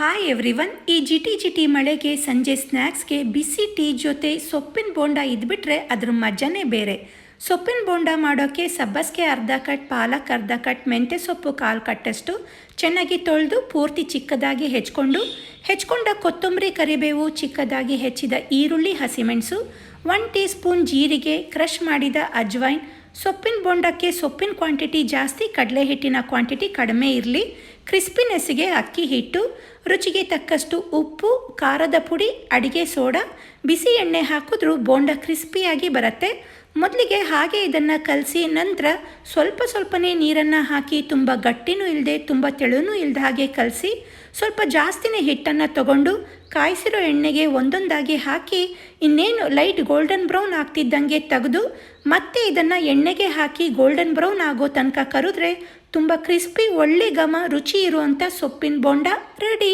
Hi everyone. ಈ ಜಿಟಿ ಜಿಟಿ ಮಳೆಗೆ ಸಂಜೆ ಸ್ನ್ಯಾಕ್ಸ್ಗೆ ಬಿಸಿ ಟೀ ಜೊತೆ ಸೊಪ್ಪಿನ ಬೋಂಡ ಇದ್ಬಿಟ್ರೆ ಅದ್ರ ಮಜಾನೇ ಬೇರೆ. ಸೊಪ್ಪಿನ ಬೋಂಡ ಮಾಡೋಕ್ಕೆ ಸಬ್ಬಸಿಗೆ ಅರ್ಧ ಕಟ್, ಪಾಲಕ್ ಅರ್ಧ ಕಟ್, ಮೆಂತ್ಯ ಸೊಪ್ಪು ಕಾಲು ಕಟ್ಟಷ್ಟು ಚೆನ್ನಾಗಿ ತೊಳೆದು ಪೂರ್ತಿ ಚಿಕ್ಕದಾಗಿ ಹೆಚ್ಕೊಂಡ ಕೊತ್ತಂಬರಿ, ಕರಿಬೇವು, ಚಿಕ್ಕದಾಗಿ ಹೆಚ್ಚಿದ ಈರುಳ್ಳಿ, ಹಸಿಮೆಣಸು, 1 ಟೀ ಸ್ಪೂನ್ ಜೀರಿಗೆ, ಕ್ರಷ್ ಮಾಡಿದ ಅಜ್ವೈನ್. ಸೊಪ್ಪಿನ ಬೋಂಡಕ್ಕೆ ಸೊಪ್ಪಿನ ಕ್ವಾಂಟಿಟಿ ಜಾಸ್ತಿ, ಕಡಲೆ ಹಿಟ್ಟಿನ ಕ್ವಾಂಟಿಟಿ ಕಡಿಮೆ ಇರಲಿ. ಕ್ರಿಸ್ಪಿನೆಸ್ಸಿಗೆ ಅಕ್ಕಿ ಹಿಟ್ಟು, ರುಚಿಗೆ ತಕ್ಕಷ್ಟು ಉಪ್ಪು, ಖಾರದ ಪುಡಿ, ಅಡಿಗೆ ಸೋಡಾ, ಬಿಸಿ ಎಣ್ಣೆ ಹಾಕಿದ್ರೂ ಬೋಂಡ ಕ್ರಿಸ್ಪಿಯಾಗಿ ಬರುತ್ತೆ. ಮೊದಲಿಗೆ ಹಾಗೆ ಇದನ್ನು ಕಲಸಿ ನಂತರ ಸ್ವಲ್ಪನೇ ನೀರನ್ನು ಹಾಕಿ ತುಂಬ ಗಟ್ಟಿನೂ ಇಲ್ಲದೆ ತುಂಬ ತೆಳುನೂ ಇಲ್ಲದ ಹಾಗೆ ಕಲಸಿ ಸ್ವಲ್ಪ ಜಾಸ್ತಿನೇ ಹಿಟ್ಟನ್ನು ತಗೊಂಡು ಕಾಯಿಸಿರೋ ಎಣ್ಣೆಗೆ ಒಂದೊಂದಾಗಿ ಹಾಕಿ ಇನ್ನೇನು ಲೈಟ್ ಗೋಲ್ಡನ್ ಬ್ರೌನ್ ಆಗ್ತಿದ್ದಂಗೆ ತೆಗೆದು ಮತ್ತೆ ಇದನ್ನು ಎಣ್ಣೆಗೆ ಹಾಕಿ ಗೋಲ್ಡನ್ ಬ್ರೌನ್ ಆಗೋ ತನಕ ಕರಿದ್ರೆ ತುಂಬ ಕ್ರಿಸ್ಪಿ, ಒಳ್ಳೆ ಘಮ, ರುಚಿ ಇರುವಂಥ ಸೊಪ್ಪಿನ ಬೋಂಡ ರೆಡಿ.